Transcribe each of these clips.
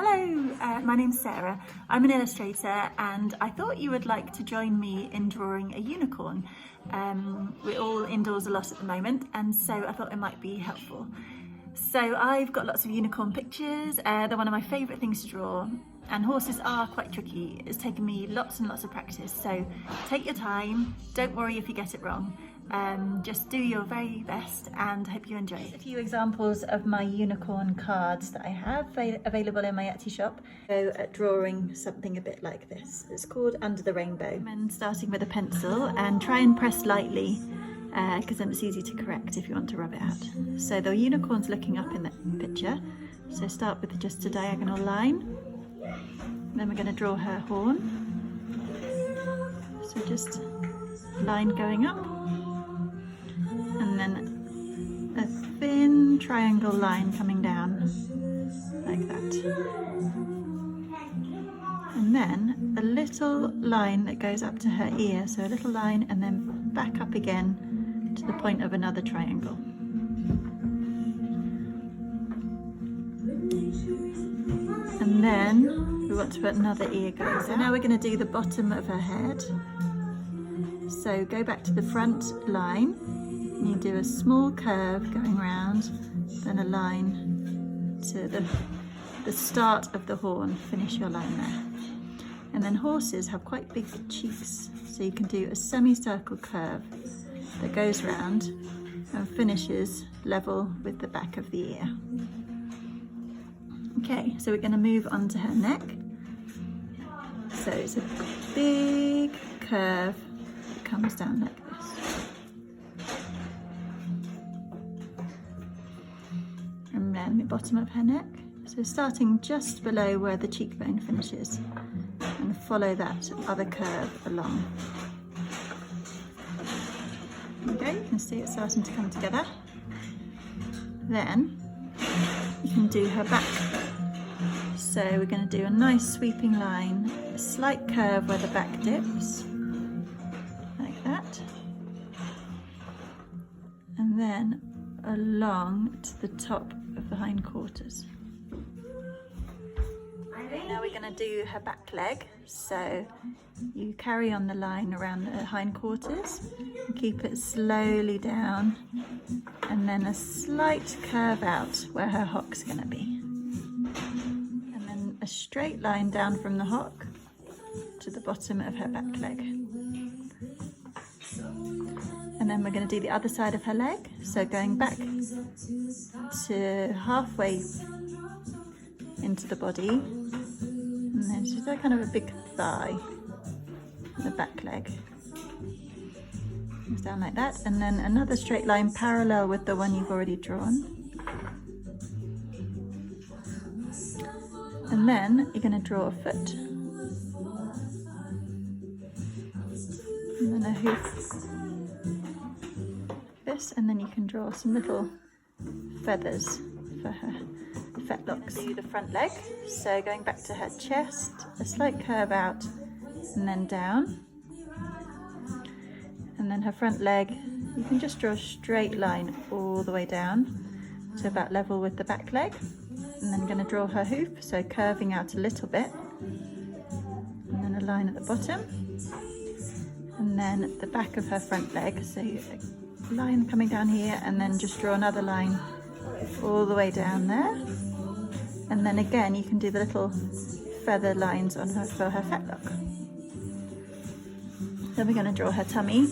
Hello, my name's Sarah. I'm an illustrator and I thought you would like to join me in drawing a unicorn. We're all indoors a lot at the moment and so I thought it might be helpful. So I've got lots of unicorn pictures, they're one of my favourite things to draw, and horses are quite tricky. It's taken me lots and lots of practice, so take your time, don't worry if you get it wrong. Just do your very best and hope you enjoy it. A few examples of my unicorn cards that I have available in my Etsy shop. Go at drawing something a bit like this. It's called Under the Rainbow. And starting with a pencil and try and press lightly because then it's easy to correct if you want to rub it out. So the unicorn's looking up in the picture. So start with just a diagonal line. Then we're going to draw her horn. So just line going up. And then a thin triangle line coming down like that. And then a little line that goes up to her ear, so a little line and then back up again to the point of another triangle. And then we want to put another ear going. So now we're going to do the bottom of her head. So go back to the front line. You do a small curve going round, then a line to the start of the horn, finish your line there. And then horses have quite big cheeks, so you can do a semicircle curve that goes round and finishes level with the back of the ear. Okay, so we're going to move on to her neck. So it's a big curve that comes down like this. And then the bottom of her neck. So starting just below where the cheekbone finishes and follow that other curve along. Okay, you can see it starting to come together. Then you can do her back. So we're going to do a nice sweeping line, a slight curve where the back dips, like that. And then along to the top of the hindquarters. Now we're going to do her back leg, so you carry on the line around the hindquarters, keep it slowly down, and then a slight curve out where her hock's going to be. And then a straight line down from the hock to the bottom of her back leg. And then we're going to do the other side of her leg, so going back to halfway into the body, and then she's got kind of a big thigh, the back leg. It's down like that, and then another straight line parallel with the one you've already drawn. And then you're going to draw a foot, and then a hoof. This, and then you can draw some little feathers for her fetlocks. Do the front leg, so going back to her chest, a slight curve out and then down, and then her front leg, you can just draw a straight line all the way down to about level with the back leg, and then I'm going to draw her hoof, so curving out a little bit, and then a line at the bottom, and then the back of her front leg, so a line coming down here, and then just draw another line all the way down there. And then again you can do the little feather lines on her for her fetlock. Then we're going to draw her tummy.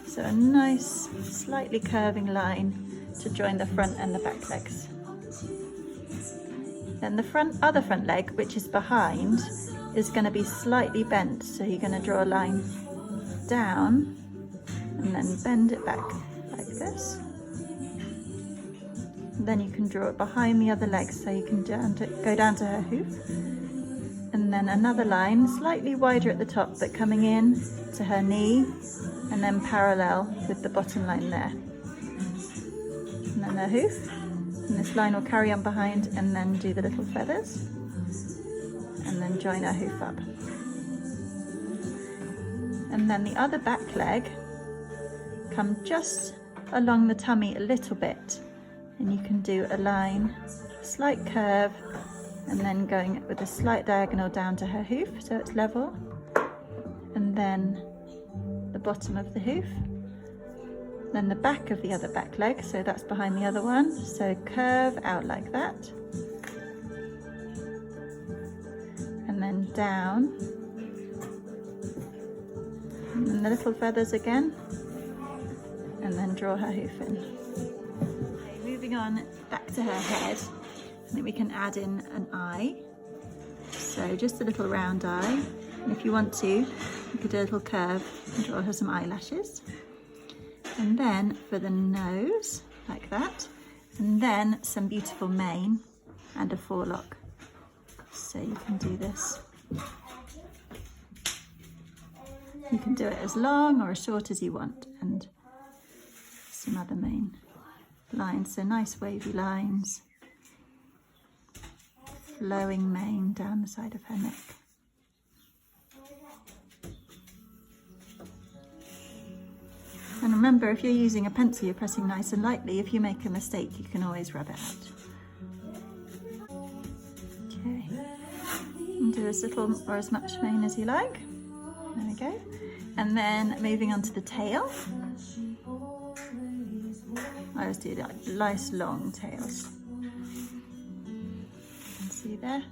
So a nice slightly curving line to join the front and the back legs. Then the other front leg, which is behind, is going to be slightly bent, so you're going to draw a line down and then bend it back like this. Then you can draw it behind the other leg, so you can go down to her hoof, and then another line slightly wider at the top but coming in to her knee, and then parallel with the bottom line there, and then her hoof, and this line will carry on behind and then do the little feathers and then join her hoof up. And then the other back leg, come just along the tummy a little bit, and you can do a line slight curve and then going with a slight diagonal down to her hoof so it's level, and then the bottom of the hoof, then the back of the other back leg, so that's behind the other one, so curve out like that, and then down, and then the little feathers again, and then draw her hoof in. Okay, moving on back to her head, I think we can add in an eye, so just a little round eye, and if you want to, you could do a little curve and draw her some eyelashes. And then for the nose, like that, and then some beautiful mane and a forelock. So you can do this. You can do it as long or as short as you want, and some other mane lines, so nice wavy lines, flowing mane down the side of her neck. And remember, if you're using a pencil, you're pressing nice and lightly. If you make a mistake, you can always rub it out. Okay, and do as little or as much mane as you like. There we go. And then moving on to the tail. I always do like nice long tails. See there?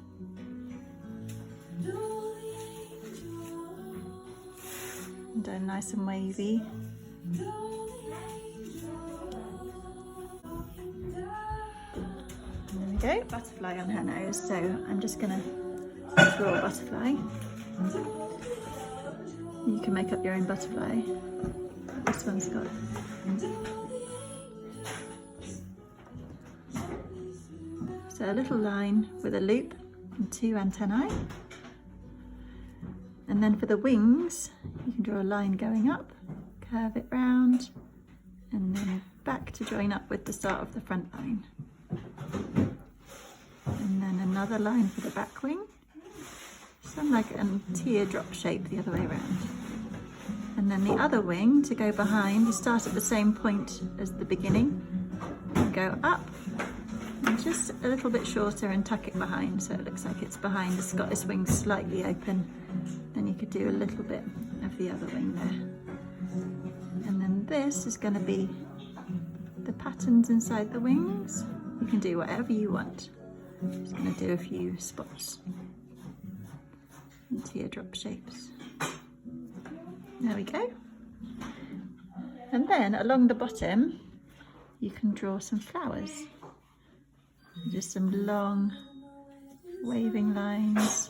And done nice and wavy. There we go, butterfly on her nose, so I'm just going to draw a butterfly. You can make up your own butterfly. This one's got so a little line with a loop and 2 antennae. And then for the wings, you can draw a line going up, curve it round, and then back to join up with the start of the front line. And then another line for the back wing, some like a teardrop shape the other way around. And then the other wing to go behind, you start at the same point as the beginning and go up, and just a little bit shorter and tuck it behind so it looks like it's behind. It's got its wings slightly open. Then you could do a little bit of the other wing there. And then this is going to be the patterns inside the wings. You can do whatever you want. I'm just going to do a few spots and teardrop shapes. There we go. And then along the bottom, you can draw some flowers. Just some long waving lines.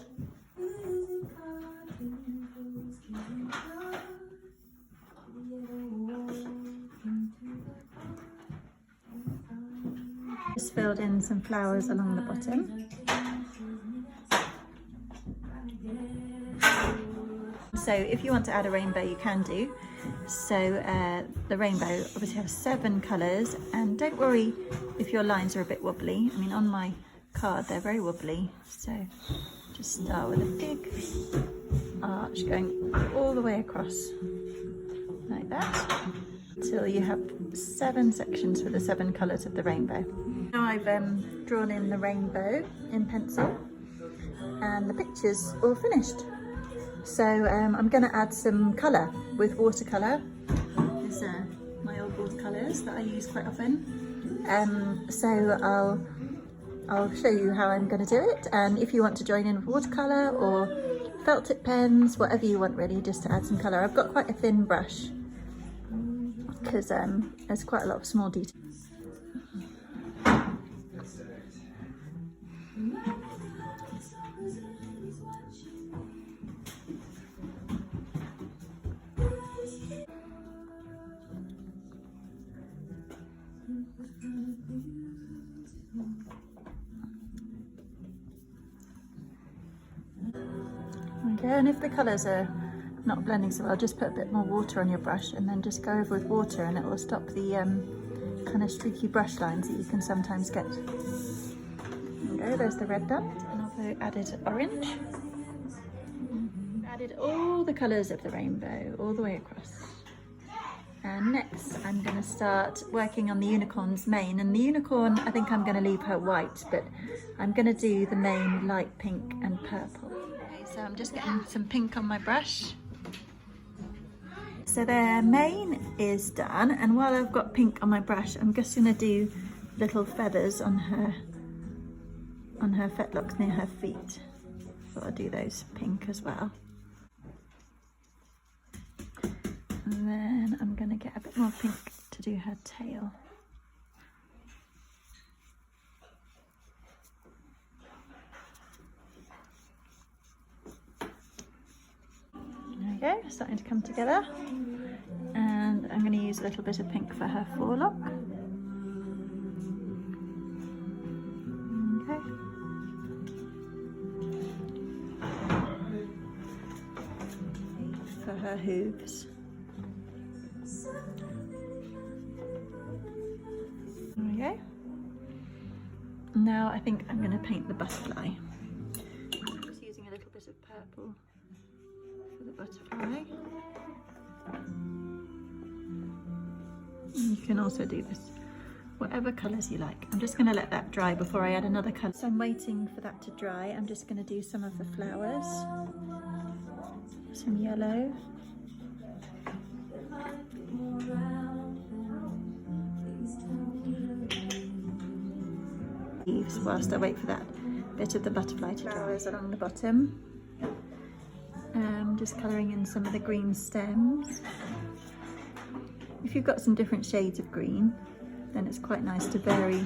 Just filled in some flowers along the bottom. So if you want to add a rainbow, you can do. So the rainbow obviously has 7 colours, and don't worry if your lines are a bit wobbly. I mean, on my card they're very wobbly, so just start with a big arch going all the way across like that until you have 7 sections for the 7 colours of the rainbow. Now I've drawn in the rainbow in pencil and the picture's all finished. So I'm going to add some colour with watercolour. These are my old watercolours that I use quite often. So I'll show you how I'm going to do it, and if you want to join in with watercolour or felt tip pens, whatever you want really, just to add some colour. I've got quite a thin brush because there's quite a lot of small details. Okay, and if the colours are not blending so well, just put a bit more water on your brush and then just go over with water, and it will stop the kind of streaky brush lines that you can sometimes get. There we go, there's the red done. And also added orange. Added all the colours of the rainbow all the way across. And next I'm going to start working on the unicorn's mane, and the unicorn, I think I'm going to leave her white, but I'm going to do the mane light pink and purple. Okay, so I'm just getting some pink on my brush. So their mane is done, and while I've got pink on my brush, I'm just going to do little feathers on her fetlocks near her feet. So I'll do those pink as well. And then I'm going to get a bit more pink to do her tail. There we go, starting to come together. And I'm going to use a little bit of pink for her forelock. Okay. For her hooves. There we go. Now I think I'm going to paint the butterfly. I'm just using a little bit of purple for the butterfly. And you can also do this whatever colours you like. I'm just going to let that dry before I add another colour. So I'm waiting for that to dry. I'm just going to do some of the flowers. Some yellow. Leaves whilst I wait for that bit of the butterfly to dry. Flowers along the bottom. Just colouring in some of the green stems. If you've got some different shades of green, then it's quite nice to vary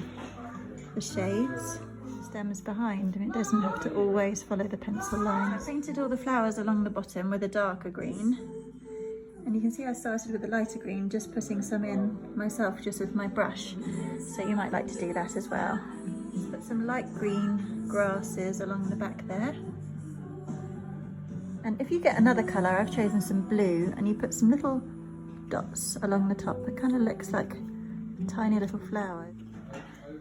the shades. Stems behind, and it doesn't have to always follow the pencil line. I painted all the flowers along the bottom with a darker green, and you can see I started with the lighter green, just putting some in myself just with my brush, so you might like to do that as well. Put some light green grasses along the back there, and if you get another colour, I've chosen some blue, and you put some little dots along the top. It kind of looks like tiny little flowers.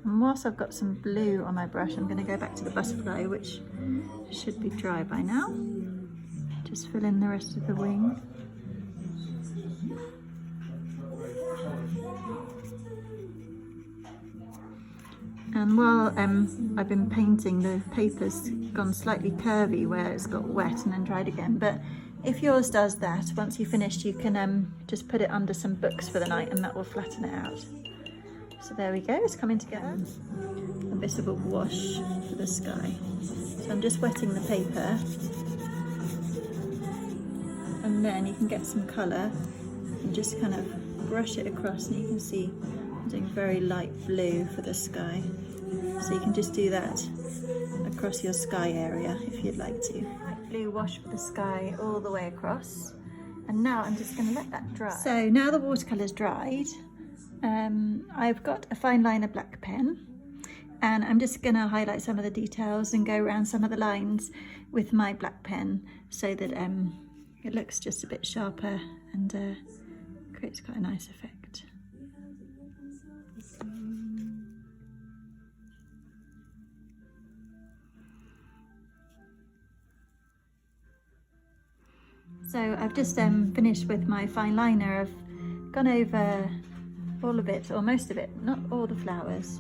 And whilst I've got some blue on my brush, I'm going to go back to the butterfly, which should be dry by now. Just fill in the rest of the wing. And while I've been painting, the paper's gone slightly curvy where it's got wet and then dried again. But if yours does that, once you've finished, you can just put it under some books for the night, and that will flatten it out. So there we go, it's coming together. A bit of a wash for the sky. So I'm just wetting the paper, and then you can get some colour and just kind of brush it across, and you can see I'm doing very light blue for the sky. So you can just do that across your sky area if you'd like to. Light blue wash for the sky all the way across. And now I'm just going to let that dry. So now the watercolour's dried. I've got a fine liner black pen, and I'm just going to highlight some of the details and go around some of the lines with my black pen, so that it looks just a bit sharper and creates quite a nice effect. So I've just finished with my fine liner. I've gone over all of it, or most of it, not all the flowers,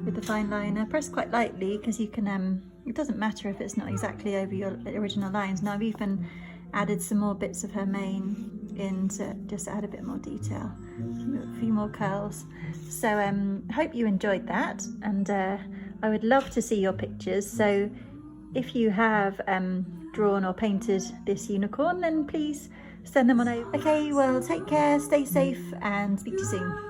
with the fine liner. Press quite lightly, because you can, it doesn't matter if it's not exactly over your original lines. Now I've even added some more bits of her mane in to just add a bit more detail, a few more curls. So hope you enjoyed that, and I would love to see your pictures. So if you have drawn or painted this unicorn, then please send them on over. Okay, well, take care, stay safe, and speak to you soon.